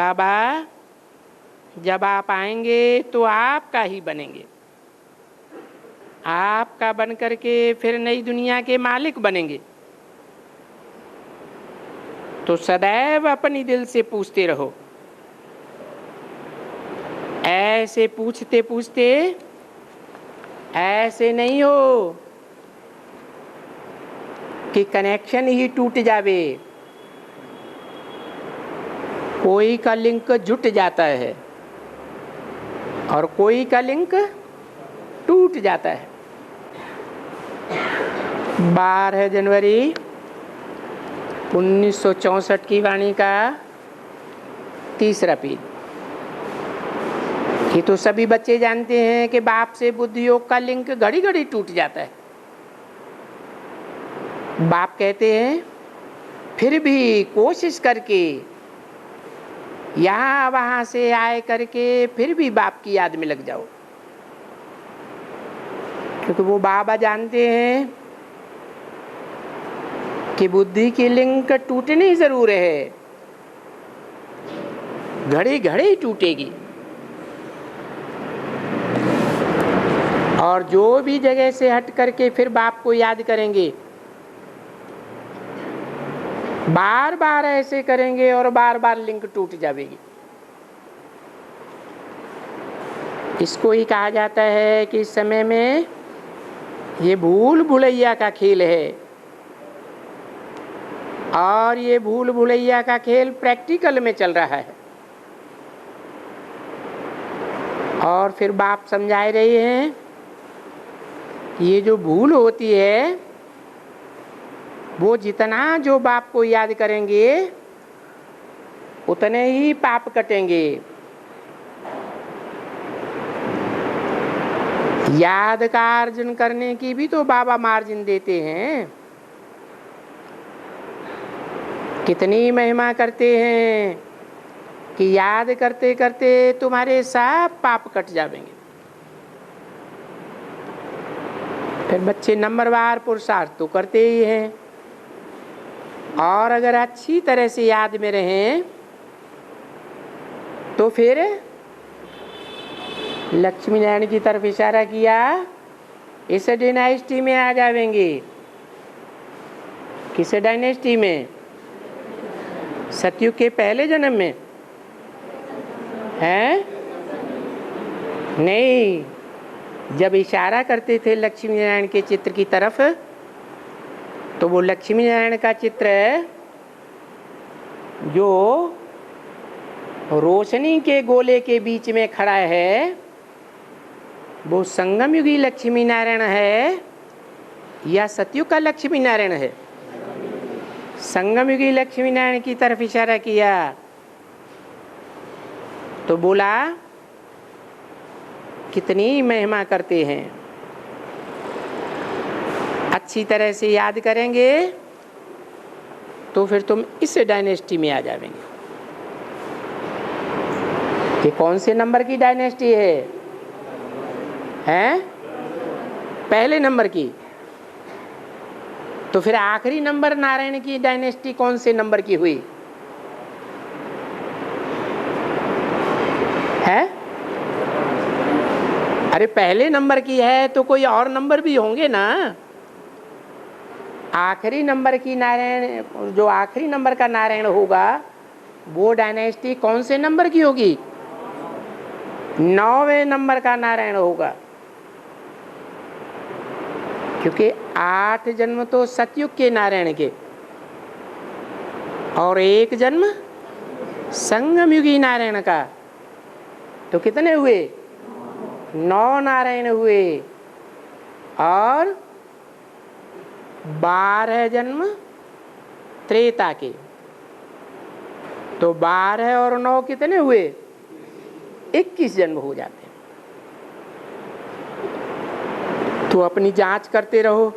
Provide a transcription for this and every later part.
बाबा जब आप आएंगे तो आपका ही बनेंगे, आपका बन करके फिर नई दुनिया के मालिक बनेंगे। तो सदैव अपनी दिल से पूछते रहो। ऐसे पूछते पूछते ऐसे नहीं हो कि कनेक्शन ही टूट जावे। कोई का लिंक जुट जाता है और कोई का लिंक टूट जाता है। 12 जनवरी 1964 की वाणी का तीसरा पेज। ये तो सभी बच्चे जानते हैं कि बाप से बुद्धि योग का लिंक घड़ी घड़ी टूट जाता है। बाप कहते हैं फिर भी कोशिश करके यहाँ वहाँ से आए करके फिर भी बाप की याद में लग जाओ, क्योंकि वो बाबा जानते हैं कि बुद्धि की लिंक टूटनी जरूर है, घड़ी घड़ी टूटेगी। और जो भी जगह से हट करके फिर बाप को याद करेंगे, बार बार ऐसे करेंगे और बार बार लिंक टूट जाएगी। इसको ही कहा जाता है कि इस समय में ये भूल भुलैया का खेल है। और ये भूल भुलैया का खेल प्रैक्टिकल में चल रहा है। और फिर बाप समझा रहे हैं ये जो भूल होती है वो जितना जो बाप को याद करेंगे उतने ही पाप कटेंगे। याद का अर्जन करने की भी तो बाबा मार्जिन देते हैं। कितनी महिमा करते हैं कि याद करते करते तुम्हारे सब पाप कट जाएंगे। फिर बच्चे नंबरवार पुरुषार्थ तो करते ही हैं, और अगर अच्छी तरह से याद में रहें तो फिर लक्ष्मी नारायण की तरफ इशारा किया, इस डायनेस्टी में आ जाएंगे। किस डायनेस्टी में? सतयुग के पहले जन्म में है? नहीं, जब इशारा करते थे लक्ष्मी नारायण के चित्र की तरफ तो वो लक्ष्मी नारायण का चित्र जो रोशनी के गोले के बीच में खड़ा है वो संगम युगी लक्ष्मी नारायण है या सतयुग का लक्ष्मी नारायण है? संगम युगी लक्ष्मी नारायण की तरफ इशारा किया तो बोला कितनी महिमा करते हैं। अच्छी तरह से याद करेंगे तो फिर तुम इस डायनेस्टी में आ जाएंगे। ये कौन से नंबर की डायनेस्टी है? हैं? पहले नंबर की। तो फिर आखिरी नंबर नारायण की डायनेस्टी कौन से नंबर की हुई है? अरे पहले नंबर की है तो कोई और नंबर भी होंगे ना। आखिरी नंबर की नारायण, जो आखिरी नंबर का नारायण होगा वो डायनेस्टी कौन से नंबर की होगी? 9वें नंबर का नारायण होगा, क्योंकि 8 जन्म तो सतयुग के नारायण के और 1 जन्म संगम युगी नारायण का। तो कितने हुए? 9 नारायण हुए और 12 जन्म त्रेता के। तो 12 और 9 कितने हुए? 21 जन्म हो जाते हैं। तो अपनी जांच करते रहो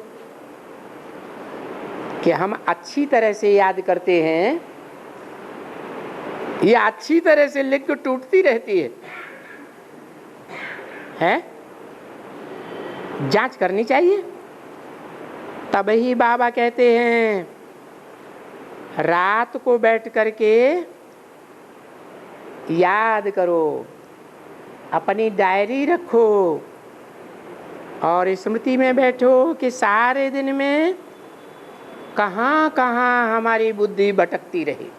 कि हम अच्छी तरह से याद करते हैं या अच्छी तरह से लिंक टूटती रहती है? जांच करनी चाहिए। तब ही बाबा कहते हैं रात को बैठ करके याद करो, अपनी डायरी रखो और स्मृति में बैठो कि सारे दिन में कहाँ कहाँ हमारी बुद्धि भटकती रही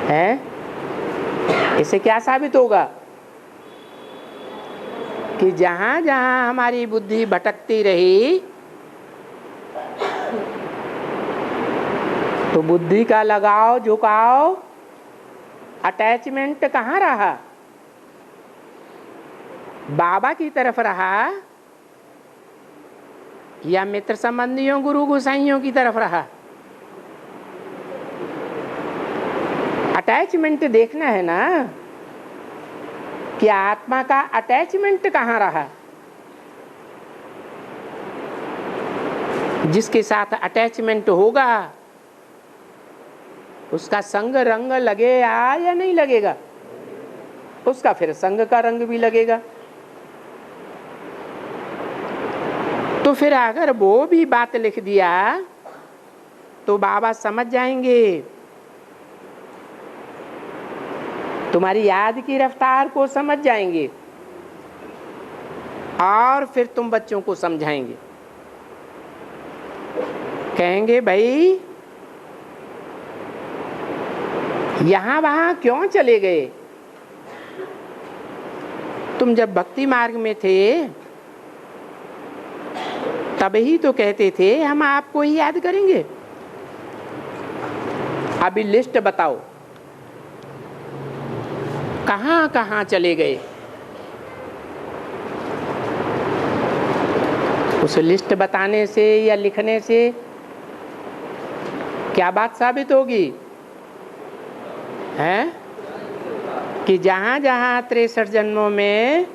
है। इससे क्या साबित होगा कि जहाँ जहाँ हमारी बुद्धि भटकती रही तो बुद्धि का लगाव, झुकाव, अटैचमेंट कहाँ रहा? बाबा की तरफ रहा या मित्र संबंधियों, गुरु गोसाइयों की तरफ रहा? अटैचमेंट देखना है ना कि आत्मा का अटैचमेंट कहाँ रहा। जिसके साथ अटैचमेंट होगा उसका संग रंग लगेगा या नहीं लगेगा? उसका फिर संग का रंग भी लगेगा। तो फिर अगर वो भी बात लिख दिया तो बाबा समझ जाएंगे, तुम्हारी याद की रफ्तार को समझ जाएंगे और फिर तुम बच्चों को समझाएंगे। कहेंगे भाई यहां वहां क्यों चले गए? तुम जब भक्ति मार्ग में थे तभी तो कहते थे हम आपको ही याद करेंगे। अभी लिस्ट बताओ कहां कहां चले गए। उस लिस्ट बताने से या लिखने से क्या बात साबित होगी? है कि जहां जहां 63 जन्मों में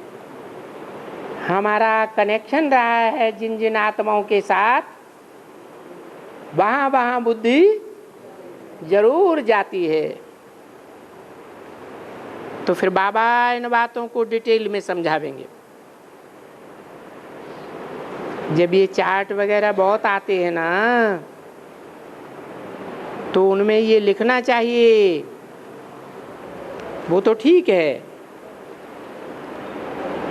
हमारा कनेक्शन रहा है जिन जिन आत्माओं के साथ, वहां वहां बुद्धि जरूर जाती है। तो फिर बाबा इन बातों को डिटेल में समझावेंगे। जब ये चार्ट वगैरह बहुत आते हैं ना तो उनमें ये लिखना चाहिए, वो तो ठीक है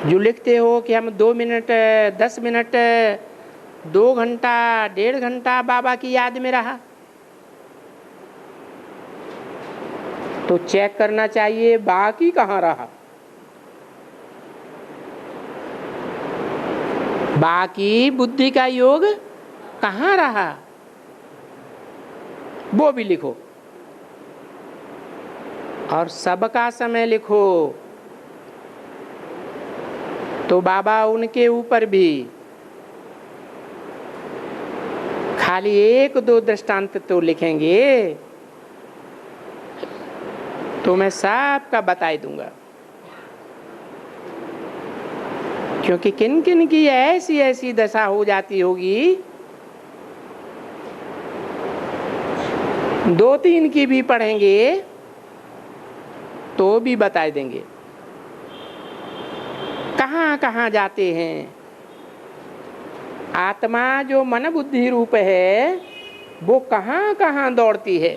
जो लिखते हो कि हम 2 मिनट 10 मिनट 2 घंटा 1.5 घंटा बाबा की याद में रहा, तो चेक करना चाहिए बाकी कहाँ रहा। बाकी बुद्धि का योग कहाँ रहा वो भी लिखो और सबका समय लिखो। तो बाबा उनके ऊपर भी खाली 1-2 दृष्टांत तो लिखेंगे तो मैं सबका बताई दूंगा, क्योंकि किन किन की ऐसी ऐसी दशा हो जाती होगी। 2-3 की भी पढ़ेंगे तो भी बता देंगे कहाँ कहाँ जाते हैं। आत्मा जो मन बुद्धि रूप है वो कहाँ कहाँ दौड़ती है।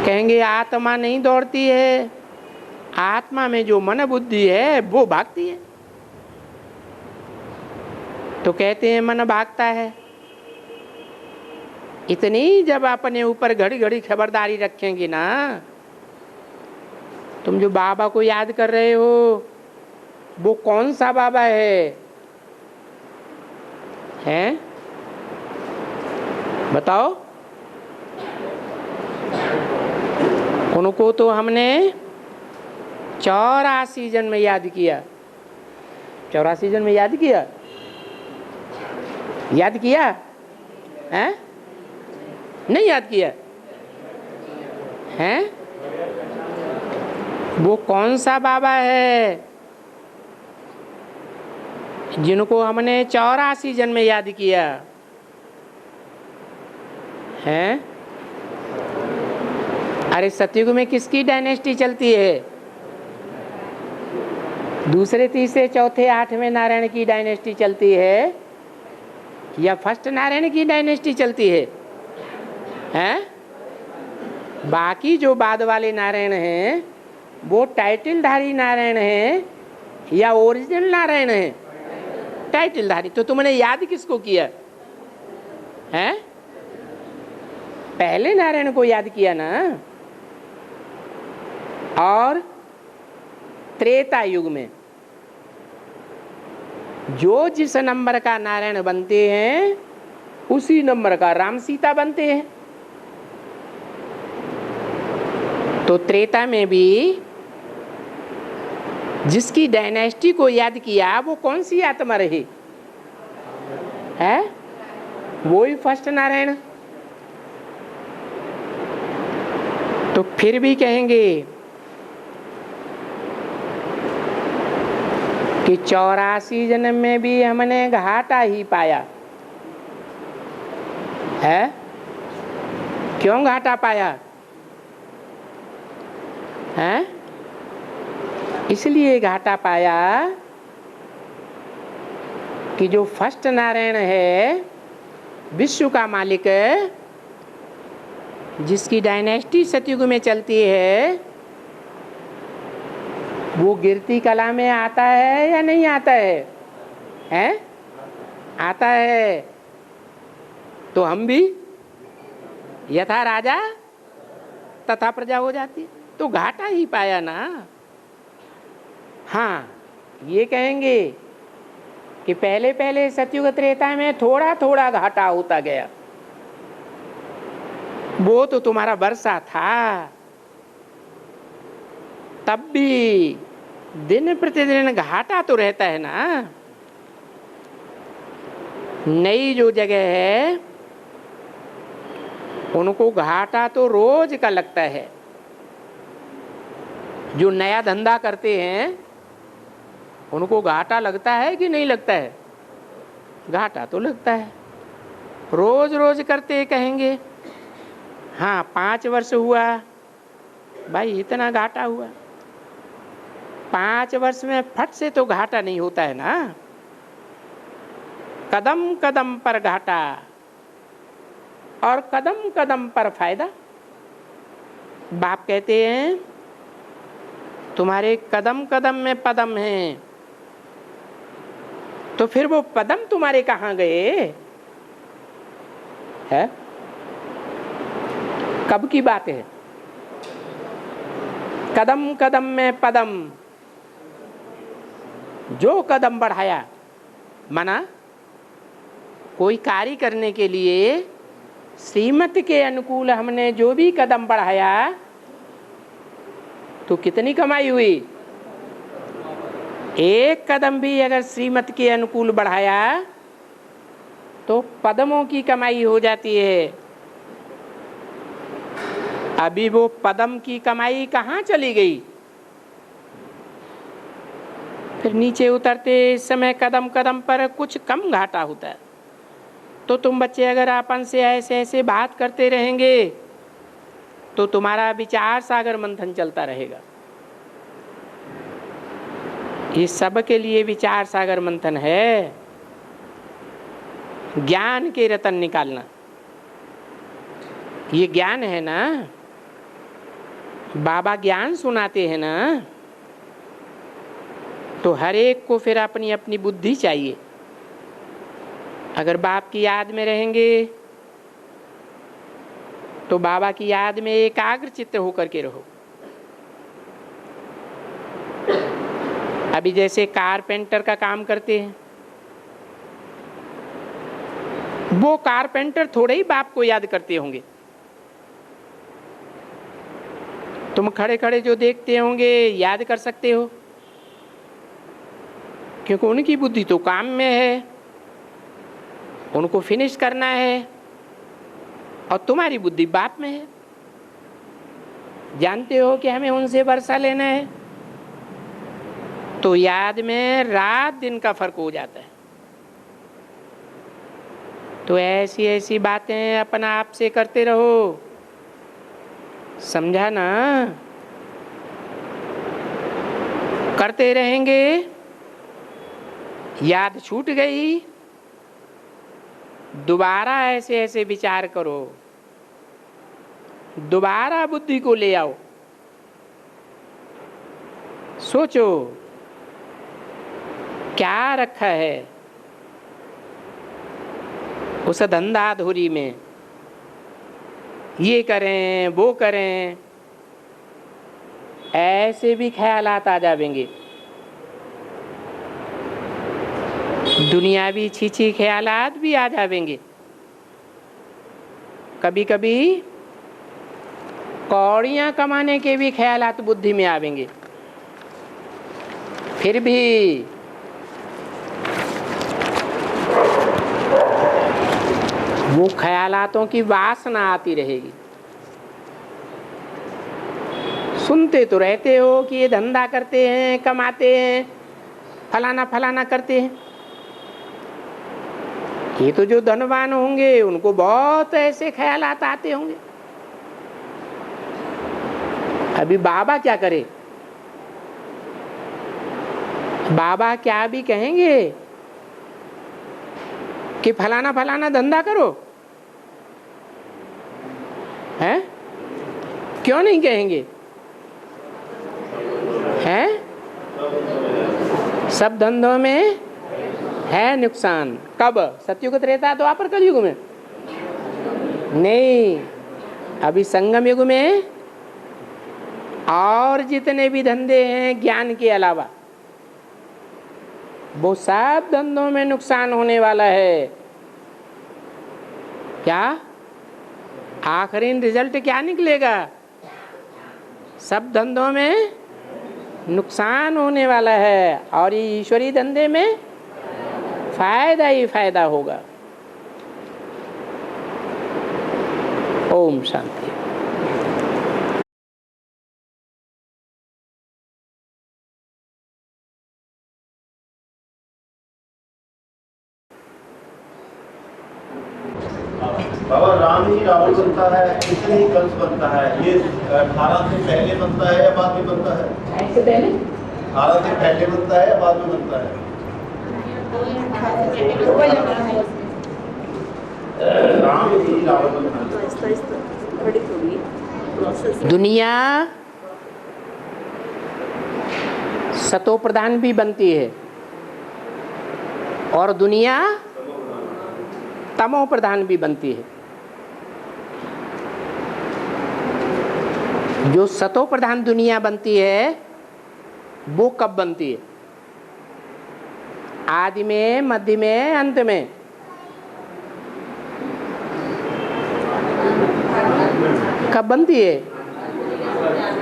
कहेंगे आत्मा नहीं दौड़ती है, आत्मा में जो मन बुद्धि है वो भागती है। तो कहते हैं मन भागता है। इतनी जब अपने ऊपर घड़ी घड़ी खबरदारी रखेंगे ना, तुम जो बाबा को याद कर रहे हो वो कौन सा बाबा है? हैं? बताओ। उनको तो हमने 84 जन्म में याद किया। 84 जन्म में याद किया, याद किया है? नहीं याद किया है? वो कौन सा बाबा है जिनको हमने 84 जन्म में याद किया है? अरे सतयुग में किसकी डायनेस्टी चलती है? दूसरे तीसरे चौथे 8वें नारायण की डायनेस्टी चलती है या फर्स्ट नारायण की डायनेस्टी चलती है? हैं? बाकी जो बाद वाले नारायण हैं वो टाइटलधारी नारायण हैं या ओरिजिनल नारायण हैं? टाइटलधारी। तो तुमने याद किसको किया है? पहले नारायण को याद किया ना। और त्रेता युग में जो जिस नंबर का नारायण बनते हैं उसी नंबर का राम सीता बनते हैं। तो त्रेता में भी जिसकी डायनेस्टी को याद किया वो कौन सी आत्मा रही है? वो ही फर्स्ट नारायण। तो फिर भी कहेंगे कि 84 जन्म में भी हमने घाटा ही पाया है। क्यों घाटा पाया है? इसलिए घाटा पाया कि जो फर्स्ट नारायण है, विश्व का मालिक, जिसकी डायनेस्टी सतयुग में चलती है, वो गिरती कला में आता है या नहीं आता है? हैं? आता है। तो हम भी यथा राजा तथा प्रजा हो जाती। तो घाटा ही पाया ना। हाँ, ये कहेंगे कि पहले पहले सतयुग त्रेता में थोड़ा थोड़ा घाटा होता गया। वो तो तुम्हारा वर्षा था, तब भी दिन प्रतिदिन घाटा तो रहता है ना। नई जो जगह है उनको घाटा तो रोज का लगता है। जो नया धंधा करते हैं उनको घाटा लगता है कि नहीं लगता है? घाटा तो लगता है। रोज रोज करते कहेंगे हाँ 5 वर्ष हुआ भाई, इतना घाटा हुआ। 5 वर्ष में फट से तो घाटा नहीं होता है ना। कदम कदम पर घाटा और कदम कदम पर फायदा। बाप कहते हैं तुम्हारे कदम कदम में पदम है, तो फिर वो पदम तुम्हारे कहाँ गए है? कब की बात है? कदम कदम में पदम। जो कदम बढ़ाया, माना कोई कार्य करने के लिए श्रीमत के अनुकूल हमने जो भी कदम बढ़ाया तो कितनी कमाई हुई? एक कदम भी अगर श्रीमत के अनुकूल बढ़ाया तो पदमों की कमाई हो जाती है। अभी वो पदम की कमाई कहाँ चली गई? फिर नीचे उतरते समय कदम कदम पर कुछ कम घाटा होता है। तो तुम बच्चे अगर अपन से ऐसे ऐसे बात करते रहेंगे तो तुम्हारा विचार सागर मंथन चलता रहेगा। ये सब के लिए विचार सागर मंथन है। ज्ञान के रतन निकालना, ये ज्ञान है ना। बाबा ज्ञान सुनाते हैं ना, तो हर एक को फिर अपनी अपनी बुद्धि चाहिए। अगर बाप की याद में रहेंगे तो बाबा की याद में एकाग्र चित्त होकर के रहो। अभी जैसे कारपेंटर का काम करते हैं, वो कारपेंटर थोड़े ही बाप को याद करते होंगे। तुम खड़े खड़े जो देखते होंगे याद कर सकते हो, क्योंकि उनकी बुद्धि तो काम में है, उनको फिनिश करना है, और तुम्हारी बुद्धि बाप में है। जानते हो कि हमें उनसे वर्षा लेना है, तो याद में रात दिन का फर्क हो जाता है। तो ऐसी ऐसी बातें अपना आप से करते रहो, समझा ना? करते रहेंगे, याद छूट गई, दोबारा ऐसे ऐसे विचार करो दोबारा बुद्धि को ले आओ, सोचो क्या रखा है उस धंधाधुरी में, ये करें वो करें, ऐसे भी ख्यालात आ जाएंगे, दुनियावी छीछी ख्यालात भी आ जाएंगे। कभी कभी कौड़ियाँ कमाने के भी ख्यालात बुद्धि में आवेंगे। फिर भी वो ख्यालातों की वासना आती रहेगी। सुनते तो रहते हो कि ये धंधा करते हैं, कमाते हैं, फलाना फलाना करते हैं। ये तो जो धनवान होंगे उनको बहुत ऐसे ख्यालात आते होंगे। अभी बाबा क्या करे, बाबा क्या भी कहेंगे कि फलाना फलाना धंधा करो, हैं? क्यों नहीं कहेंगे? हैं? सब धंधों में है नुकसान। कब? सतयुग त्रेता तो आप पर कलयुग में नहीं, अभी संगम युग में और जितने भी धंधे हैं ज्ञान के अलावा, वो सब धंधों में नुकसान होने वाला है। क्या आखिरी रिजल्ट क्या निकलेगा? सब धंधों में नुकसान होने वाला है और ये ईश्वरी धंधे में फायदा ही फायदा होगा। ओम शांति। बाबा, राम ही रावण बनता है, कृष्ण ही कंस बनता है, ये 18 से पहले बनता है या बाद में बनता है? 18 से पहले बनता है या बाद में बनता है? राम ही रावण बनता है। दुनिया सतो प्रधान भी बनती है और दुनिया तमो प्रधान भी बनती है। जो सतो प्रधान दुनिया बनती है वो कब बनती है? आदि में, मध्य में, अंत में। कब बनती है?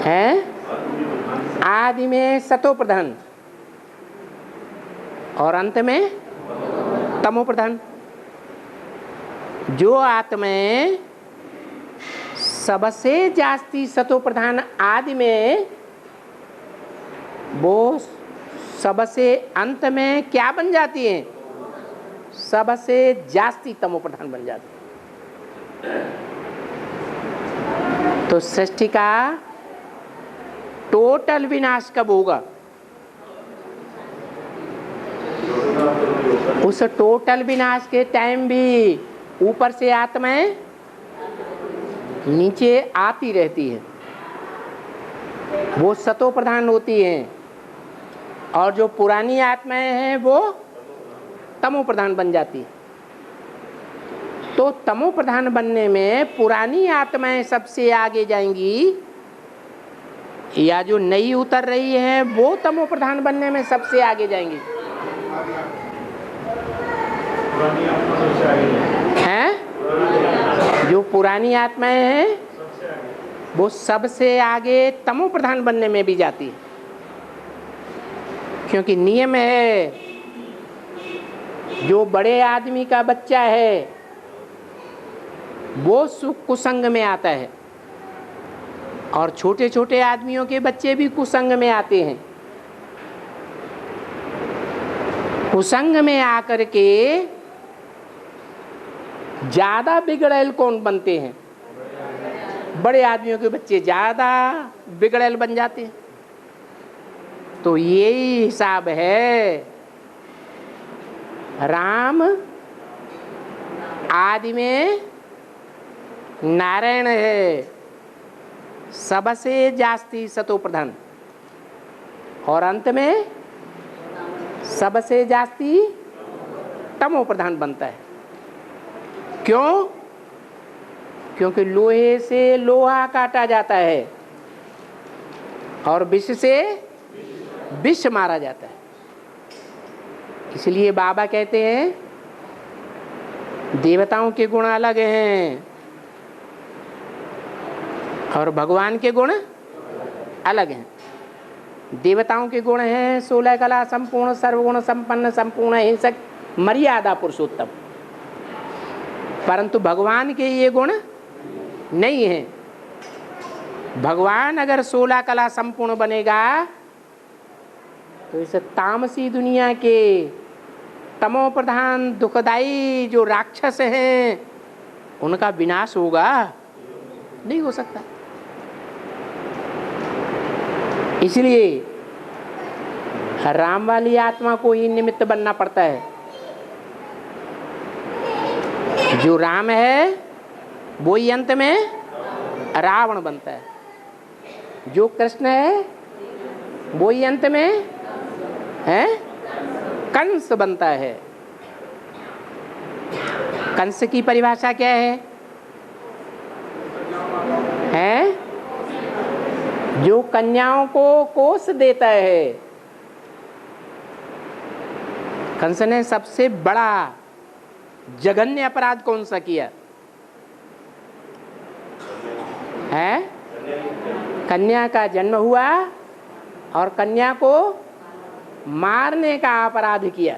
हैं? आदि में सतो प्रधान और अंत में तमो प्रधान। जो आत्माएं सबसे जास्ती सतो प्रधान आदि में, वो सबसे अंत में क्या बन जाती हैं? सबसे जास्ती तमो प्रधान बन जाती है। तो सृष्टि का टोटल विनाश कब होगा? उस टोटल विनाश के टाइम भी ऊपर से आत्माएं नीचे आती रहती है, वो सतो प्रधान होती हैं, और जो पुरानी आत्माएं हैं वो तमो प्रधान बन जाती है। तो तमो प्रधान बनने में पुरानी आत्माएं सबसे आगे जाएंगी, या जो नई उतर रही है वो तमो प्रधान बनने में सबसे आगे जाएंगी? हैं? जो पुरानी आत्माएं हैं वो सबसे आगे तमो प्रधान बनने में भी जाती है, क्योंकि नियम है, जो बड़े आदमी का बच्चा है वो कुसंग में आता है, और छोटे छोटे आदमियों के बच्चे भी कुसंग में आते हैं। कुसंग में आकर के ज्यादा बिगड़ैल कौन बनते हैं? बड़े आदमियों के बच्चे ज्यादा बिगड़ैल बन जाते हैं। तो यही हिसाब है। राम आदि में नारायण है सबसे जास्ती सतो प्रधान, और अंत में सबसे जास्ती तमो प्रधान बनता है। क्यों? क्योंकि लोहे से लोहा काटा जाता है और विष से विष मारा जाता है। इसलिए बाबा कहते हैं देवताओं के गुण अलग हैं और भगवान के गुण अलग हैं। देवताओं के गुण हैं 16 कला संपूर्ण, सर्वगुण संपन्न, संपूर्ण हिंसक, मर्यादा पुरुषोत्तम। परंतु भगवान के ये गुण नहीं है। भगवान अगर 16 कला संपूर्ण बनेगा तो इस तामसी दुनिया के तमो प्रधान दुखदाई जो राक्षस हैं उनका विनाश होगा? नहीं हो सकता। इसलिए राम वाली आत्मा को ही निमित्त बनना पड़ता है। जो राम है वो ही अंत में रावण बनता है। जो कृष्ण है वो ही अंत में है कंस बनता है। कंस की परिभाषा क्या है? जो कन्याओं को कोष देता है। कंस ने सबसे बड़ा जघन्य अपराध कौन सा किया है? कन्या का जन्म हुआ और कन्या को मारने का अपराध किया।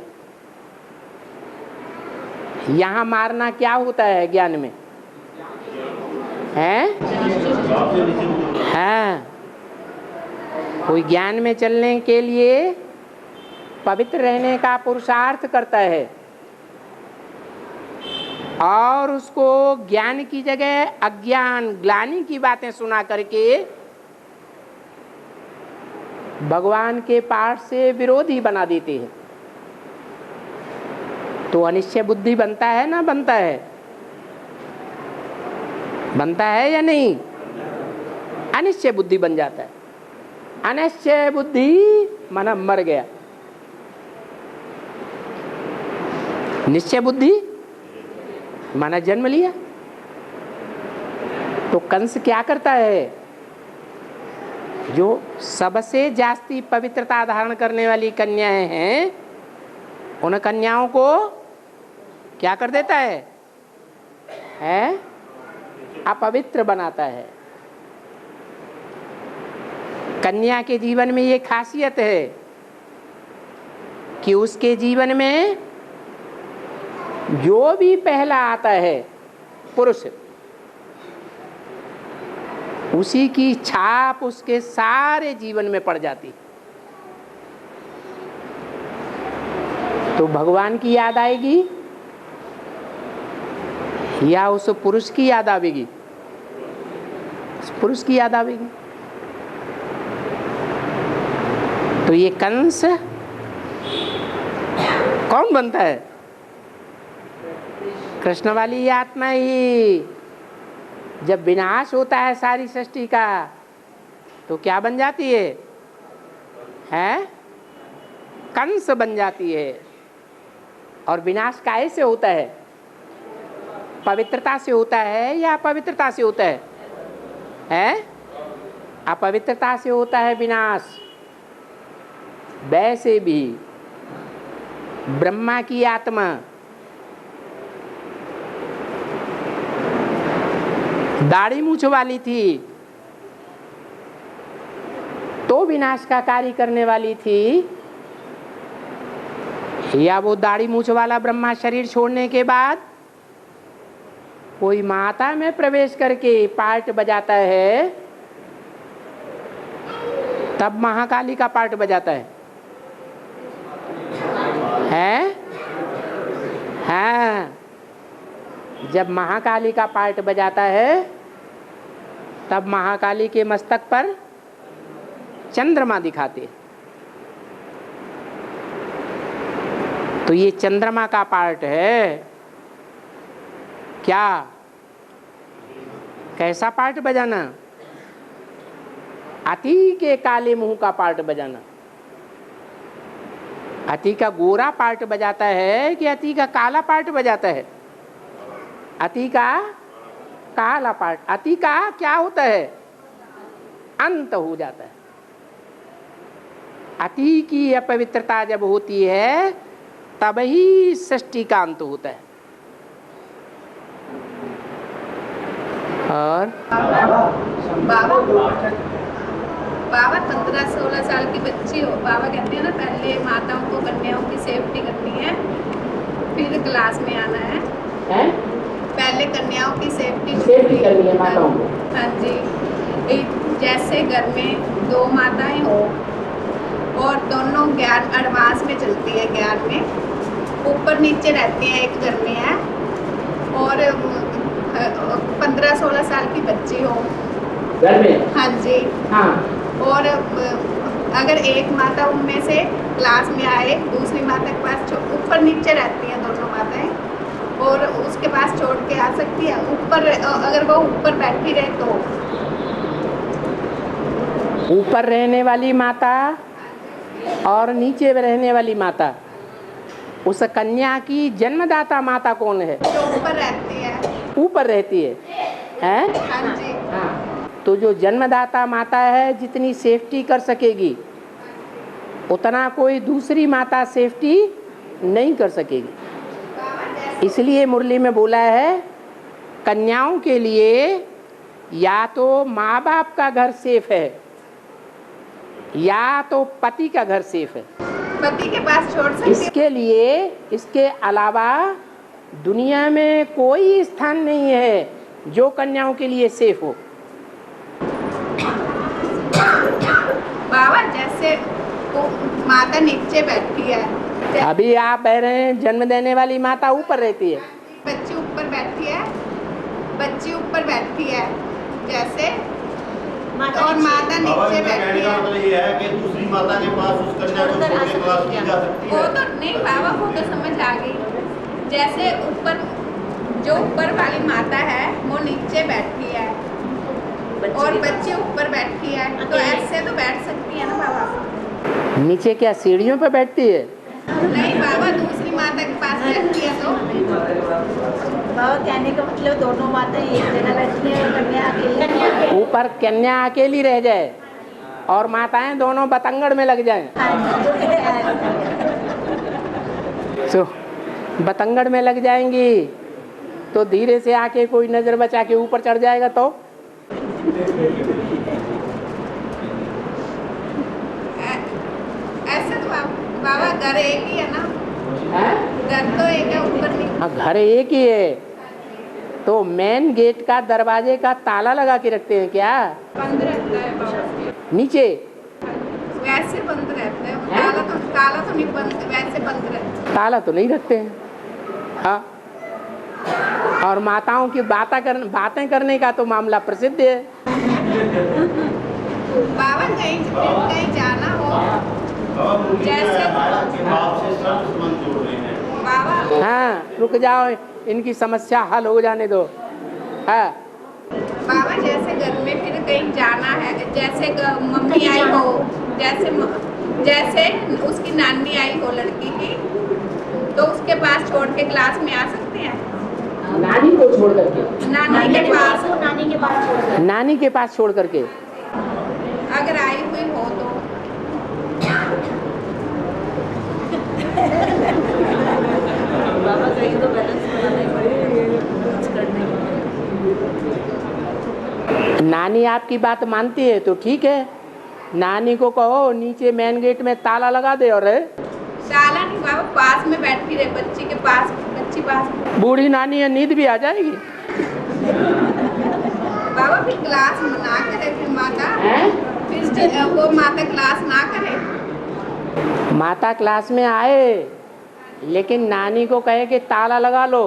यहाँ मारना क्या होता है ज्ञान में? हाँ, कोई ज्ञान में चलने के लिए पवित्र रहने का पुरुषार्थ करता है और उसको ज्ञान की जगह अज्ञान ग्लानि की बातें सुना करके भगवान के पाठ से विरोधी बना देते हैं। तो अनिश्चय बुद्धि बनता है ना? बनता है, बनता है या नहीं? अनिश्चय बुद्धि बन जाता है। अनिश्चय बुद्धि माना मर गया। निश्चय बुद्धि माना जन्म लिया। तो कंस क्या करता है? जो सबसे जास्ती पवित्रता धारण करने वाली कन्याएं हैं उन कन्याओं को क्या कर देता है? अपवित्र बनाता है। कन्या के जीवन में ये खासियत है कि उसके जीवन में जो भी पहला आता है पुरुष, उसी की छाप उसके सारे जीवन में पड़ जाती। तो भगवान की याद आएगी या उस पुरुष की याद आवेगी? उस पुरुष की याद आवेगी। तो ये कंस कौन बनता है? कृष्ण वाली आत्मा ही। जब विनाश होता है सारी सृष्टि का तो क्या बन जाती है? कंस बन जाती है। और विनाश काहे से होता है? पवित्रता से होता है या अपवित्रता से होता है? अपवित्रता से होता है विनाश। वैसे भी ब्रह्मा की आत्मा दाढ़ी मूछ वाली थी तो विनाश का कार्य करने वाली थी, या वो दाढ़ी मूछ वाला ब्रह्मा शरीर छोड़ने के बाद कोई माता में प्रवेश करके पार्ट बजाता है तब महाकाली का पार्ट बजाता है? हाँ, जब महाकाली का पार्ट बजाता है तब महाकाली के मस्तक पर चंद्रमा दिखाते। तो ये चंद्रमा का पार्ट है क्या? कैसा पार्ट बजाना? अति के काले मुंह का पार्ट बजाना। अति का गोरा पार्ट बजाता है कि अति का काला पार्ट बजाता है? अति का काला पार्ट। अति का क्या होता है? अंत हो जाता है। अति की अपवित्रता जब होती है तब ही सृष्टि का अंत होता है। और बाबा 15-16 साल की बच्ची हो, बाबा कहते हैं ना पहले माताओं को कन्याओं की सेफ्टी करनी है, फिर क्लास में आना है। पहले कन्याओं की सेफ्टी करनी है माताओं को। हाँ जी। जैसे घर में 2 माताएं हो और दोनों ज्ञान एडवांस में चलती है, ज्ञान में ऊपर नीचे रहती है, एक घर में है, और 15-16 साल की बच्ची हो घर में। हाँ जी। हाँ। और अगर एक माता उनमें से क्लास में आए, दूसरी माता के पास ऊपर नीचे रहती हैं दोनों माताएं, और उसके पास छोड़ के आ सकती है ऊपर। अगर वो ऊपर बैठी रहे तो ऊपर रहने वाली माता और नीचे रहने वाली माता, उस कन्या की जन्मदाता माता कौन है? जो ऊपर रहती है। ऊपर रहती है, हैं? हाँ जी। हाँ। तो जो जन्मदाता माता है जितनी सेफ्टी कर सकेगी उतना कोई दूसरी माता सेफ्टी नहीं कर सकेगी। इसलिए मुरली में बोला है कन्याओं के लिए या तो माँ बाप का घर सेफ है या तो पति का घर सेफ है। पति के पास छोड़ सकती है। इसके लिए इसके अलावा दुनिया में कोई स्थान नहीं है जो कन्याओं के लिए सेफ हो। बाबा जैसे वो माता नीचे बैठी है, अभी आप कह रहे हैं जन्म देने वाली माता ऊपर रहती है, बच्ची ऊपर बैठी है, बच्ची ऊपर बैठी है जैसे, और माता नीचे बैठी है। मतलब ये है कि दूसरी माता के पास उस कन्या को छोड़ के क्लास की जा सकती है। वो तो नहीं बाबा, वो तो समझ आ गई। जैसे ऊपर जो ऊपर वाली माता है वो नीचे बैठी है और बच्ची ऊपर बैठी है, तो ऐसे तो बैठ सकती है ना बाबा? नीचे क्या सीढ़ियों पर बैठती है? नहीं बाबा, दूसरी माता के पास बैठती है तो। बाबा कहने का मतलब दोनों माता एक जगह बैठी है और कन्या अकेली। ऊपर कन्या अकेली रह जाए और माताएं दोनों बतंगड़ में लग जाएं। तो बतंगड़ में लग जाएंगी तो धीरे से आके कोई नजर बचा के ऊपर चढ़ जाएगा तो ऐसे तो बाबा घर एक ही है ना? घर तो एक है, ऊपर नहीं। घर एक ही है तो मेन गेट का दरवाजे का ताला लगा के रखते हैं क्या? बंद रहता है बाबा। नीचे वैसे बंद रहता है, ताला तो नहीं बंद, वैसे बंद रहता है। ताला तो नहीं रखते हैं। हाँ। और माताओं की बातें करने का तो मामला प्रसिद्ध है। बाबा कहीं जाना हो जैसे बाप से सब संबंध जोड़ रहे हैं बाबा। हाँ, रुक जाओ, इनकी समस्या हल हो जाने दो। हाँ बाबा जैसे घर में फिर कहीं जाना है, जैसे मम्मी आई हो, जैसे उसकी नानी आई हो लड़की की, तो उसके पास छोड़ के क्लास में आ सकते हैं? नानी को छोड़ करके? नानी के पास नानी के पास छोड़ करके अगर आई हुई हो तो। बाबा कहीं तो बैलेंस बनाना ही पड़ेगा कुछ करने के। नानी आपकी बात मानती है तो ठीक है, नानी को कहो नीचे मेन गेट में ताला लगा दे। और ताला नहीं बाबा, पास में बैठी रहे, बच्ची के पास, बच्ची पास। बूढ़ी नानी है, नींद भी आ जाएगी। बाबा फिर क्लास ना करे, फिर माता फिर वो माता क्लास ना करे। माता क्लास में आए लेकिन नानी को कहे कि ताला लगा लो,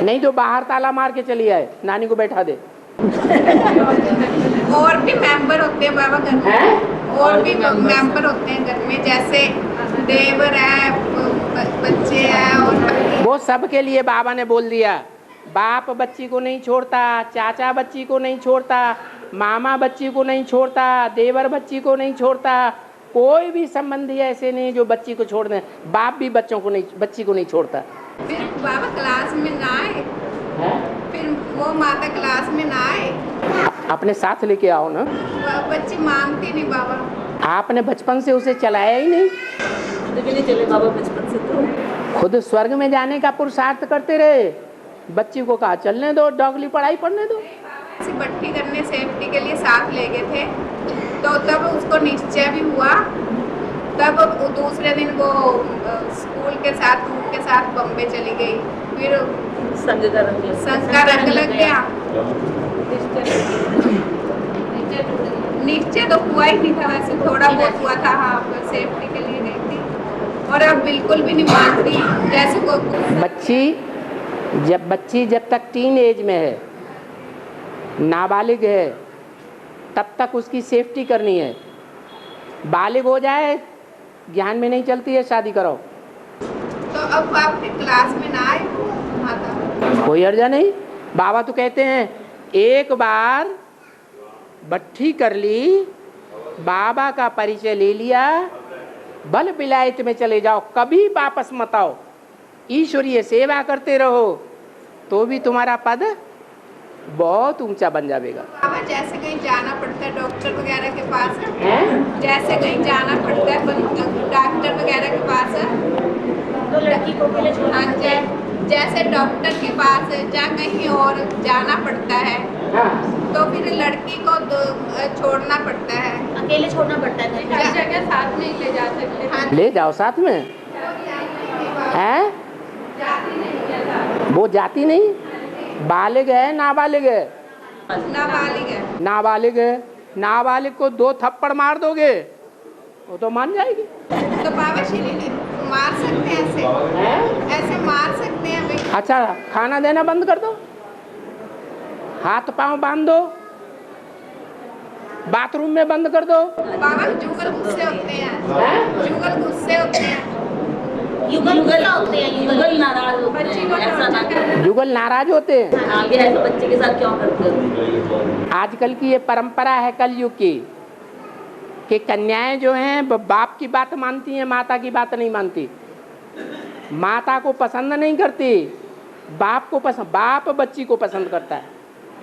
नहीं तो बाहर ताला मार के चली आए, नानी को बैठा दे। और भी मेंबर होते हैं बाबा घर में, और भी मेंबर होते हैं घर में, जैसे देवर है, बच्चे हैं, और वो सब के लिए बाबा ने बोल दिया। बाप बच्ची को नहीं छोड़ता, चाचा बच्ची को नहीं छोड़ता, मामा बच्ची को नहीं छोड़ता, देवर बच्ची को नहीं छोड़ता, कोई भी संबंधी ऐसे नहीं जो बच्ची को छोड़ दें। बाप भी बच्ची को नहीं छोड़ता। फिर बाबा क्लास में ना आए, फिर वो माता क्लास में ना आए, अपने साथ लेके आओ ना। बच्ची मानती नहीं बाबा। आपने बचपन से उसे चलाया ही नहीं। नहीं चले बाबा बचपन से तो। खुद स्वर्ग में जाने का पुरुषार्थ करते रहे, बच्ची को कहा चलने दो, डॉगली पढ़ाई पढ़ने दो। ऐसी भट्टी करने सेफ्टी के लिए साथ ले गए थे, तो तब उसको निश्चय भी हुआ। तब दूसरे दिन वो स्कूल के साथ ग्रुप के साथ बॉम्बे चली गई। फिर संग संग का रंग लग गया। निश्चय तो हुआ ही नहीं था, वैसे थोड़ा बहुत हुआ था। हाँ, सेफ्टी के लिए गई थी और अब बिल्कुल भी नहीं मानती। जैसे बच्ची जब तक टीन एज में है, नाबालिग है, तब तक उसकी सेफ्टी करनी है। बालिग हो जाए, ज्ञान में नहीं चलती है, शादी करो। तो अब आपके क्लास में ना आए माता? कोई अर्जा नहीं। बाबा तो कहते हैं एक बार भट्टी कर ली, बाबा का परिचय ले लिया, बल विलायत में चले जाओ, कभी वापस मत आओ। ईश्वरीय सेवा करते रहो तो भी तुम्हारा पद बहुत ऊंचा बन जाएगा। बाबा जैसे कहीं जाना पड़ता है डॉक्टर वगैरह के पास, जैसे कहीं जाना पड़ता है डॉक्टर वगैरह के पास, तो लड़की को पहले छोड़ना पड़ता है। जैसे डॉक्टर के पास या कहीं और जाना पड़ता है, तो फिर लड़की को छोड़ना पड़ता है, अकेले छोड़ना पड़ता है। हर जगह साथ नहीं ले जा सकते। हाँ, ले जाओ साथ में। हैं? वो जाती नहीं। बालिग है नाबालिग है? नाबालिग है। नाबालिग है। नाबालिग को 2 थप्पड़ मार दोगे वो तो मान जाएगी। तो बाबा श्री मार सकते हैं ऐसे मार सकते हैं हमें। अच्छा, खाना देना बंद कर दो, हाथ पांव बांध दो, बाथरूम में बंद कर दो। बाबा जुगल गुस्से होते हैं, जुगल गुस्से होते हैं, युगल होते हैं, युगल नाराज होते हैं। ऐसा ना करें। जुगल नाराज होते हैं। आगे ऐसे बच्चे के साथ क्यों करते हो? आजकल की ये परंपरा है कलयुग की कि कन्याएं जो हैं बाप की बात मानती हैं, माता की बात नहीं मानती। माता को पसंद नहीं करती, बाप को पसंद। बाप बच्ची को पसंद करता है।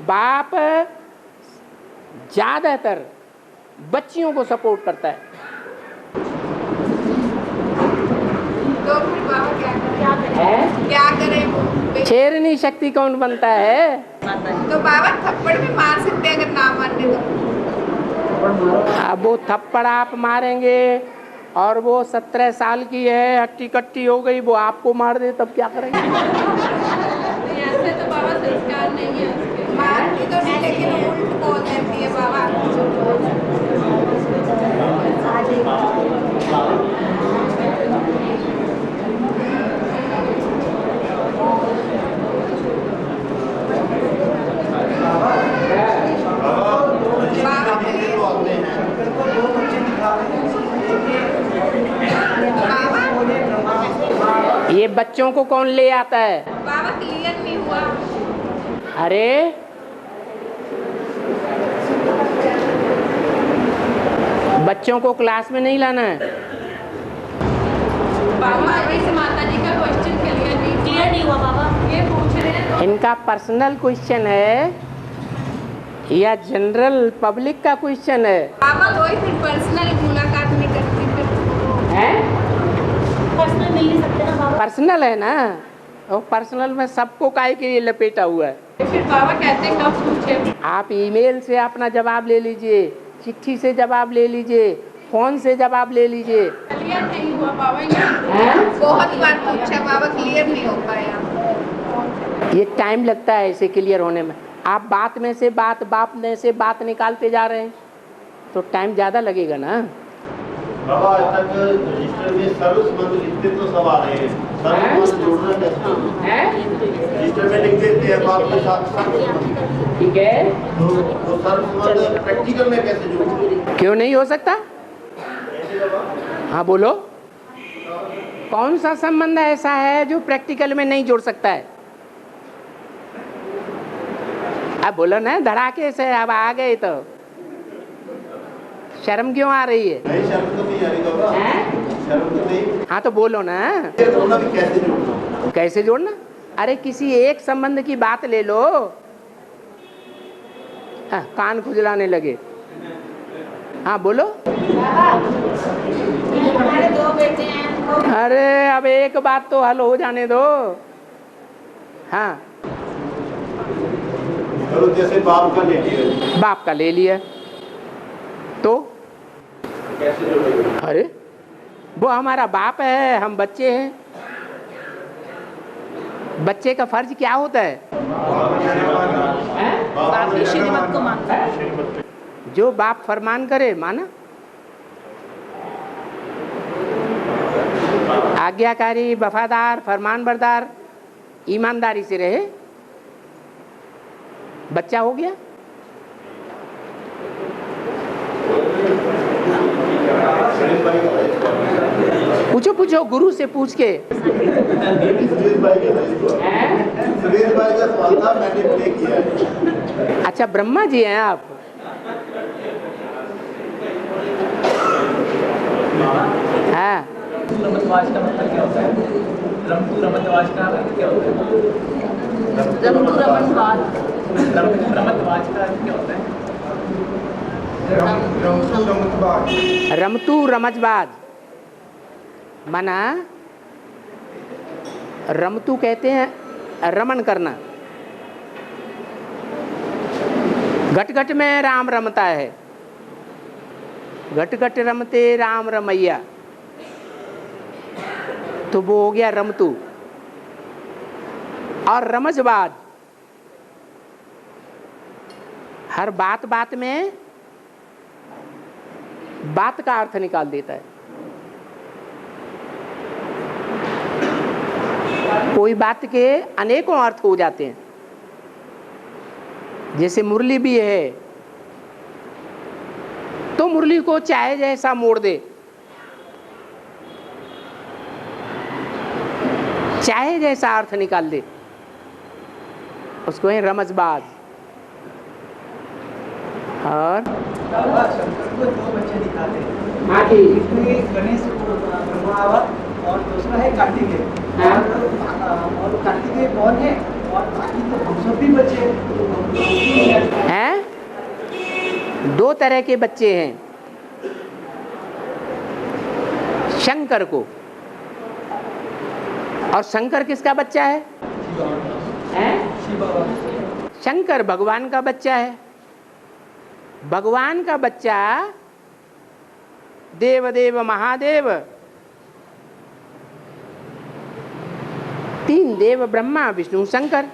बाप ज़्यादातर बच्चियों को सपोर्ट करता है। तो फिर बाबा क्या करें? शेरनी शक्ति कौन बनता है? तो बाबा थप्पड़ भी मार सकते हैं अगर ना मारने तो। अब वो थप्पड़ आप मारेंगे और वो 17 साल की है, हट्टी कट्टी हो गई, वो आपको मार दे तब क्या करेंगे? ऐसे तो बाबा संस्कार नहीं है उसके। मारती तो नहीं, लेकिन उल्ट बोल देती है बाबा। ये बच्चों को कौन ले आता है? बाबा क्लियर नहीं हुआ। अरे बच्चों को क्लास में नहीं लाना है। बाबा इस माता जी का क्वेश्चन क्लियर नहीं हुआ बाबा। ये पूछ रहे हैं इनका पर्सनल क्वेश्चन है या जनरल पब्लिक का क्वेश्चन है? बाबा कोई फिर पर्सनल मुलाकात नहीं करती फिर हैं? पर्सनल मिल नहीं सकते ना बाबा। पर्सनल है ना, और पर्सनल में सबको काहे के लिए लपेटा हुआ है। फिर बाबा कहते हैं कब पूछे? आप ईमेल से अपना जवाब ले लीजिए, चिट्ठी से जवाब ले लीजिए, फोन से जवाब ले लीजिए। क्लियर नहीं हुआ बाबा। बहुत बार पूछा बाबा, क्लियर नहीं हो पाया। ये टाइम लगता है इसे क्लियर होने में। आप बात में से बात निकालते जा रहे हैं तो टाइम ज़्यादा लगेगा ना। बाबा आज तक रजिस्टर में सर्वसंबंध लिखते तो सब आ रहे हैं, सर्वसंबंध जोड़ना कैसे? रजिस्टर में लिख देते हैं बाप के साथ सर्वसंबंध, ठीक है, तो वो सर्वसंबंध प्रैक्टिकल में कैसे जोड़ेंगे? क्यों नहीं हो सकता? हाँ बोलो, कौन सा संबंध ऐसा है जो प्रैक्टिकल में नहीं जोड़ सकता है? अब बोलो ना धड़ाके से, अब आ गए तो शर्म क्यों आ रही है? नहीं, शर्म तो नहीं आ रही बाबा, शर्म तो नहीं। हाँ तो बोलो ना, ये जोड़ना भी कैसे जोड़ना? कैसे जोड़ना? अरे किसी एक संबंध की बात ले लो। कान खुजलाने लगे। हाँ बोलो। हमारे 2 बेटे हैं। अरे अब एक बात तो हल हो जाने दो। हाँ चलो, जैसे बाप का ले लिया, बाप का ले लिया तो कैसे जोड़ेंगे? अरे वो हमारा बाप है, हम बच्चे हैं। बच्चे का फर्ज क्या होता है? बाप की श्रीमत को मानता है। जो बाप फरमान करे माना, आज्ञाकारी, वफादार, फरमानबरदार, ईमानदारी से रहे, बच्चा हो गया। पूछो पूछो गुरु से पूछ के। सुरेश भाई का सवाल था, मैंने प्ले किया है। अच्छा ब्रह्मा जी हैं आप? हाँ रमतवाज का मतलब क्या होता है? रमतवाज का क्या होता है? रमतवाज का क्या होता है? रमतू रमजबाज माना, रमतू कहते हैं रमन करना। घट घट में राम रमता है, घट घट रमते राम रमैया, तो वो हो गया रमतू। और रमजबाज हर बात बात में बात का अर्थ निकाल देता है। कोई बात के अनेकों अर्थ हो जाते हैं। जैसे मुरली भी है तो मुरली को चाहे जैसा मोड़ दे, चाहे जैसा अर्थ निकाल दे, उसको है रमजबाज। और दो बच्चे दिखाते हैं। हाँ जी, इसमें गणेश को ब्रह्मा और दूसरा है कार्तिकेय। और कार्तिकेय कौन है? और बाकी तो हम सब भी बच्चे हैं। दो तरह के बच्चे हैं। शंकर को, और शंकर किसका बच्चा है? शंकर भगवान का बच्चा है। भगवान का बच्चा देव देव महादेव, तीन देव ब्रह्मा विष्णु शंकर।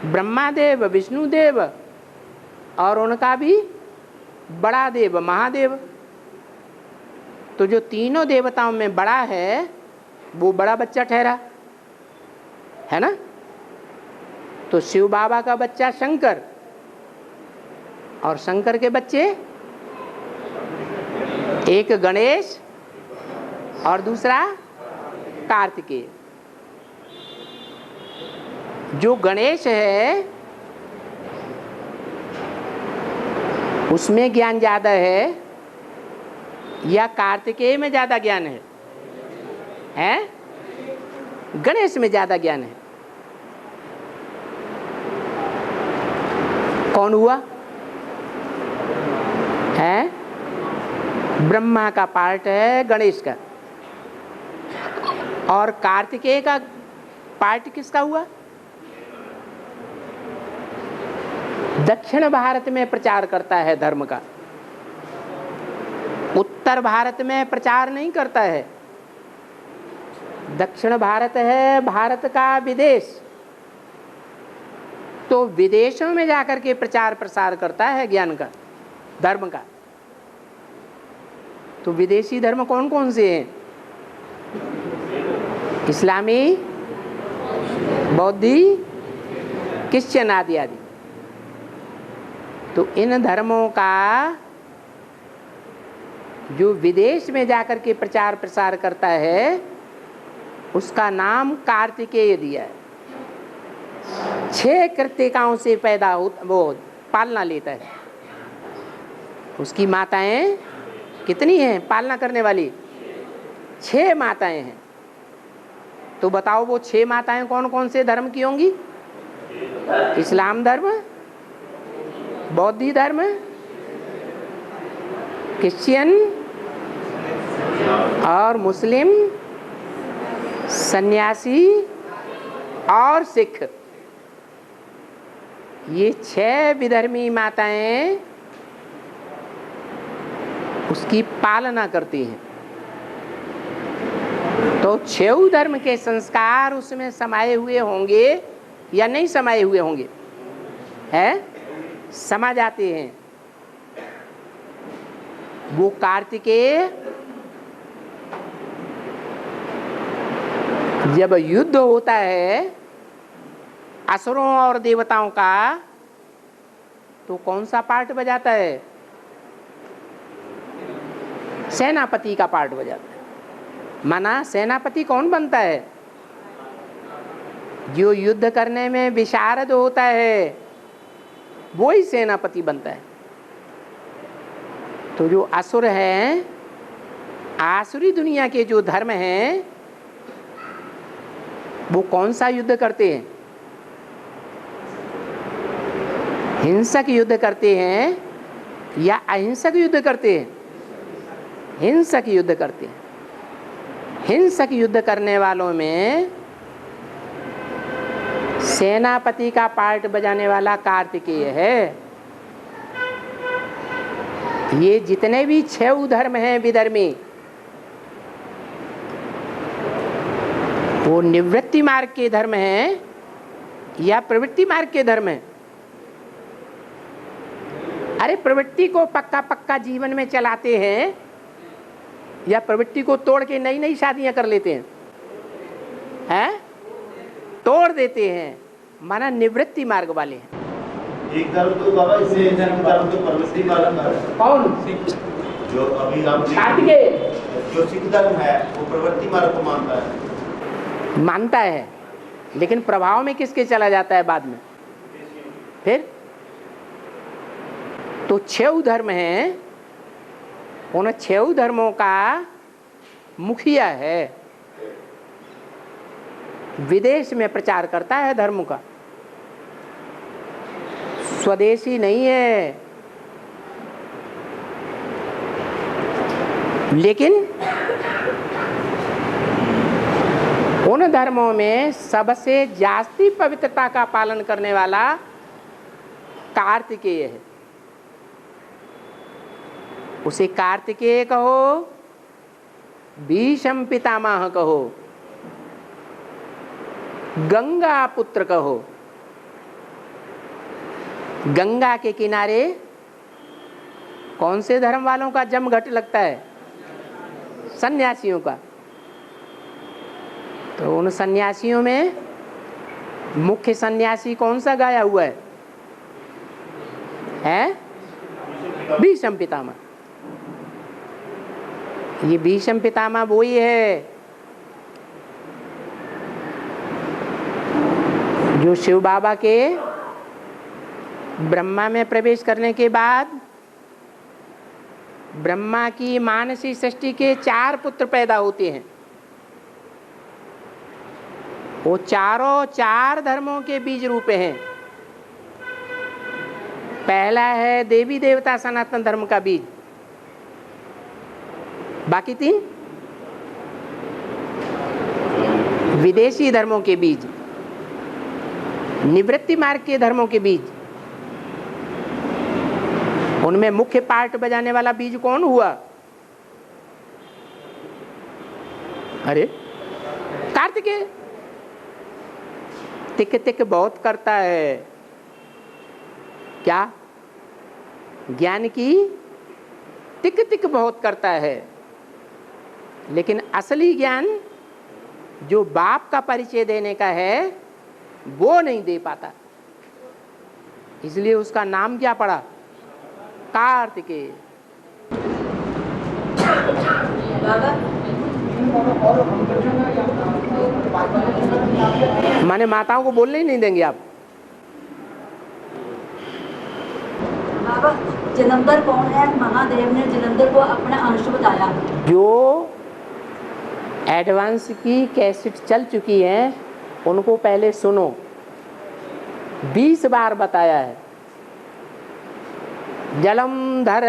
ब्रह्मा देव, विष्णु देव और उनका भी बड़ा देव महादेव। तो जो तीनों देवताओं में बड़ा है वो बड़ा बच्चा ठहरा, है ना। तो शिव बाबा का बच्चा शंकर, और शंकर के बच्चे एक गणेश और दूसरा कार्तिकेय। जो गणेश है उसमें ज्ञान ज्यादा है या कार्तिकेय में ज्यादा ज्ञान है? गणेश में ज्यादा ज्ञान है। कौन हुआ? है ब्रह्मा का पार्ट है गणेश का, और कार्तिकेय का पार्ट किसका हुआ? दक्षिण भारत में प्रचार करता है धर्म का, उत्तर भारत में प्रचार नहीं करता है। दक्षिण भारत है भारत का विदेश, तो विदेशों में जाकर के प्रचार प्रसार करता है ज्ञान का, धर्म का। तो विदेशी धर्म कौन कौन से हैं? इस्लामी, बौद्धि, क्रिश्चियन आदि आदि। तो इन धर्मों का जो विदेश में जाकर के प्रचार प्रसार करता है उसका नाम कार्तिकेय दिया है। 6 कृतिकाओं से पैदा हो वो पालना लेता है। उसकी माताएं कितनी हैं पालना करने वाली? 6 माताएं हैं। तो बताओ वो 6 माताएं कौन कौन से धर्म की होंगी? इस्लाम धर्म, बौद्ध धर्म, क्रिश्चियन और मुस्लिम, सन्यासी और सिख। ये 6 विधर्मी माताएं उसकी पालना करती हैं। तो 6 धर्म के संस्कार उसमें समाये हुए होंगे या नहीं समाये हुए होंगे? है, समा जाते हैं। वो कार्तिकेय जब युद्ध होता है असुरों और देवताओं का, तो कौन सा पार्ट बजाता है? सेनापति का पार्ट बजाता है। माना सेनापति कौन बनता है? जो युद्ध करने में विशारद होता है वो ही सेनापति बनता है। तो जो असुर हैं, आसुरी दुनिया के जो धर्म हैं, वो कौन सा युद्ध करते हैं? हिंसक युद्ध करते हैं या अहिंसक युद्ध करते हैं? हिंसक युद्ध करते हैं। हिंसक युद्ध करने वालों में सेनापति का पार्ट बजाने वाला कार्तिकेय है। ये जितने भी 6 धर्म हैं विधर्मी, वो निवृत्ति मार्ग के धर्म हैं या प्रवृत्ति मार्ग के धर्म हैं? अरे प्रवृत्ति को पक्का पक्का जीवन में चलाते हैं या प्रवृत्ति को तोड़ के नई नई शादियां कर लेते हैं? हैं? तोड़ देते हैं, माना निवृत्ति मार्ग वाले हैं। एक धर्म तो बाबा इससे एक धर्म तो प्रवृत्ति मार्ग है। कौन? जो अभी हम कार्तिकेय जो सिख धर्म है वो प्रवृत्ति मार्ग को मानता है, लेकिन प्रभाव में किसके चला जाता है बाद में? फिर तो 6 धर्म हैं, उन 6 धर्मों का मुखिया है, विदेश में प्रचार करता है धर्म का, स्वदेशी नहीं है। लेकिन उन धर्मों में सबसे जास्ती पवित्रता का पालन करने वाला कार्तिकेय है। उसे कार्तिकेय कहो, भीष्म पितामह कहो, गंगा पुत्र कहो। गंगा के किनारे कौन से धर्म वालों का जमघट लगता है? सन्यासियों का। तो उन सन्यासियों में मुख्य सन्यासी कौन सा गाया हुआ है? भीष्म पितामह। ये भीष्म पितामह वो ही है जो शिव बाबा के ब्रह्मा में प्रवेश करने के बाद ब्रह्मा की मानसी सृष्टि के 4 पुत्र पैदा होते हैं। वो चारों 4 धर्मों के बीज रूप हैं। पहला है देवी देवता सनातन धर्म का बीज, बाकी 3 विदेशी धर्मों के बीज, निवृत्ति मार्ग के धर्मों के बीज। उनमें मुख्य पार्ट बजाने वाला बीज कौन हुआ? अरे कार्तिकेय। तिक तिक बहुत करता है। क्या? ज्ञान की तिक तिक बहुत करता है, लेकिन असली ज्ञान जो बाप का परिचय देने का है वो नहीं दे पाता। इसलिए उसका नाम क्या पड़ा? कार्तिकेय। माने माताओं को बोलने ही नहीं देंगे आप? अब जलंधर कौन है? महादेव ने जलंधर को अपना अंश बताया। जो एडवांस की कैसेट चल चुकी है उनको पहले सुनो, 20 बार बताया है। जलंधर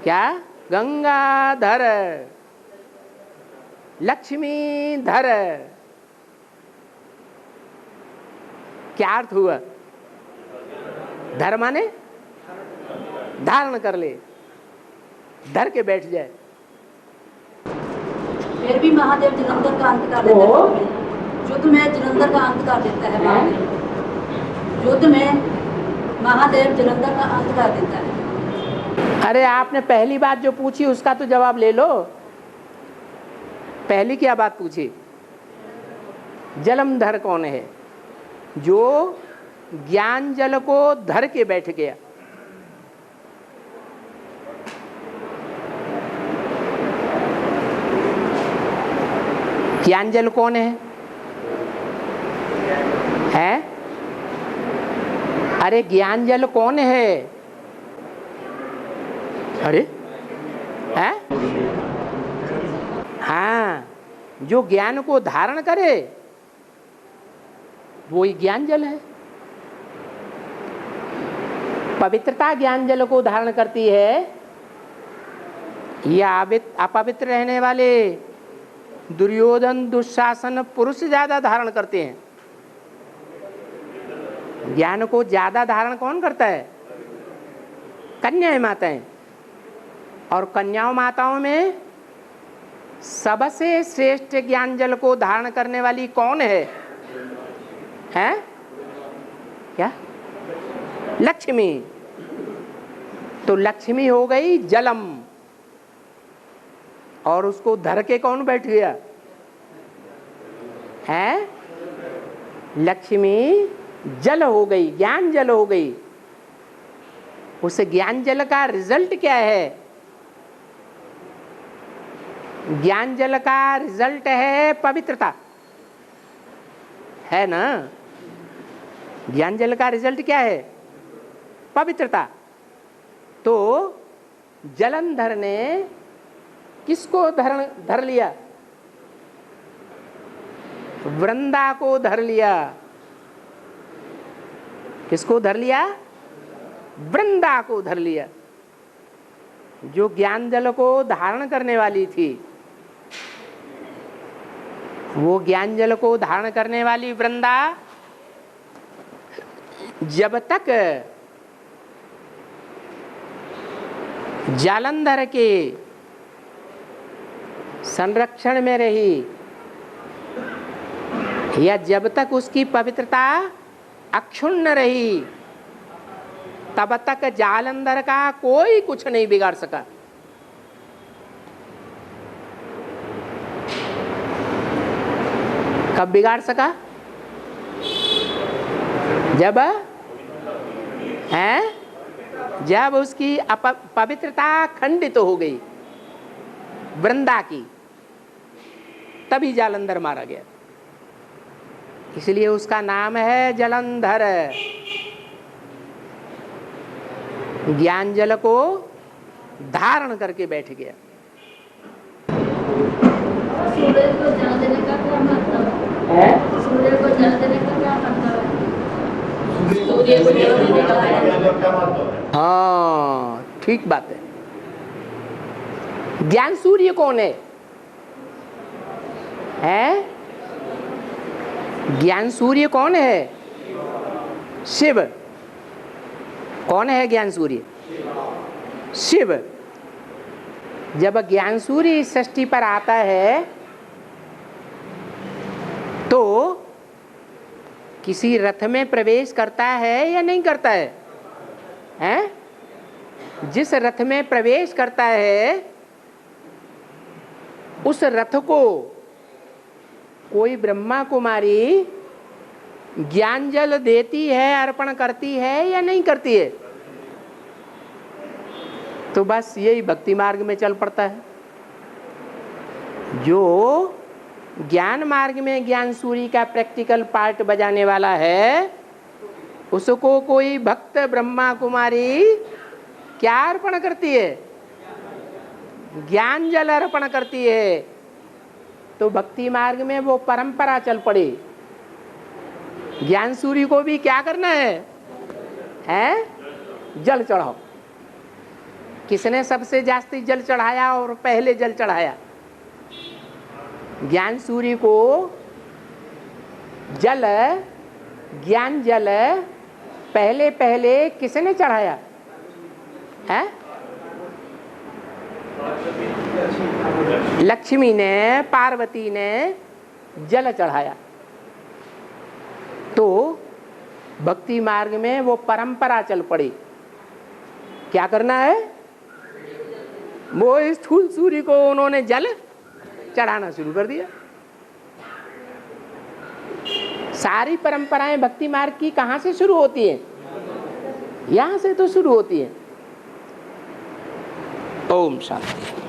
क्या? गंगाधर, लक्ष्मीधर। क्या अर्थ हुआ? धर माने धारण कर ले, धर के बैठ जाए। फिर भी महादेव जलंधर का अंत कर देता है। युद्ध में जलंधर का अंत कर देता है महादेव। युद्ध में महादेव जलंधर का अंत कर देता है। अरे आपने पहली बात जो पूछी उसका तो जवाब ले लो। पहली क्या बात पूछी? जलंधर कौन है? जो ज्ञान जल को धर के बैठ गया। ज्ञान जल कौन है? हैं? अरे ज्ञान जल कौन है? अरे हैं? हाँ, जो ज्ञान को धारण करे वो ही ज्ञान जल है। पवित्रता ज्ञान जल को धारण करती है या अपवित्र रहने वाले दुर्योधन दुशासन पुरुष ज्यादा धारण करते हैं? ज्ञान को ज्यादा धारण कौन करता है? कन्याएं माताएं। और कन्याओं माताओं में सबसे श्रेष्ठ ज्ञान जल को धारण करने वाली कौन है? हैं? क्या? लक्ष्मी। तो लक्ष्मी हो गई जलम, और उसको धर के कौन बैठ गया? है? लक्ष्मी जल हो गई, ज्ञान जल हो गई। उस ज्ञान जल का रिजल्ट क्या है? ज्ञान जल का रिजल्ट है पवित्रता, है ना? ज्ञान जल का रिजल्ट क्या है? पवित्रता। तो जलंधर ने किसको धर लिया? वृंदा को धर लिया। किसको धर लिया? वृंदा को धर लिया। जो ज्ञान जल को धारण करने वाली थी, वो ज्ञान जल को धारण करने वाली वृंदा जब तक जालंधर के संरक्षण में रही, या जब तक उसकी पवित्रता अक्षुण्ण रही, तब तक जालंधर का कोई कुछ नहीं बिगाड़ सका। कब बिगाड़ सका? जब जब उसकी पवित्रता खंडित हो गई वृंदा की, तभी जालंधर मारा गया। इसलिए उसका नाम है जलंधर। ज्ञान जल को धारण करके बैठ गया। सूर्य को जल देने का क्या मतलब है? सूर्य को जल देने का क्या मतलब है? सूर्य को जल देने का क्या मतलब है? हाँ, ठीक बात है। ज्ञान सूर्य कौन है? ज्ञान सूर्य कौन है? शिव। कौन है ज्ञान सूर्य? शिव। जब ज्ञान सूर्य इस सृष्टि पर आता है तो किसी रथ में प्रवेश करता है या नहीं करता है? जिस रथ में प्रवेश करता है उस रथ को कोई ब्रह्मा कुमारी ज्ञान जल देती है, अर्पण करती है या नहीं करती है? तो बस यही भक्ति मार्ग में चल पड़ता है। जो ज्ञान मार्ग में ज्ञान सूर्य का प्रैक्टिकल पार्ट बजाने वाला है, उसको कोई भक्त ब्रह्मा कुमारी क्या अर्पण करती है? ज्ञान जल अर्पण करती है। तो भक्ति मार्ग में वो परंपरा चल पड़ी। ज्ञान सूर्य को भी क्या करना है? जल चढ़ाओ। किसने सबसे जास्ती जल चढ़ाया और पहले जल चढ़ाया? ज्ञान सूर्य को जल, ज्ञान जल पहले पहले किसने चढ़ाया है? लक्ष्मी ने, पार्वती ने जल चढ़ाया। तो भक्ति मार्ग में वो परंपरा चल पड़ी। क्या करना है? वो स्थूल सूर्य को उन्होंने जल चढ़ाना शुरू कर दिया। सारी परंपराएं भक्ति मार्ग की कहां से शुरू होती हैं? यहां से तो शुरू होती है। ओम शांति।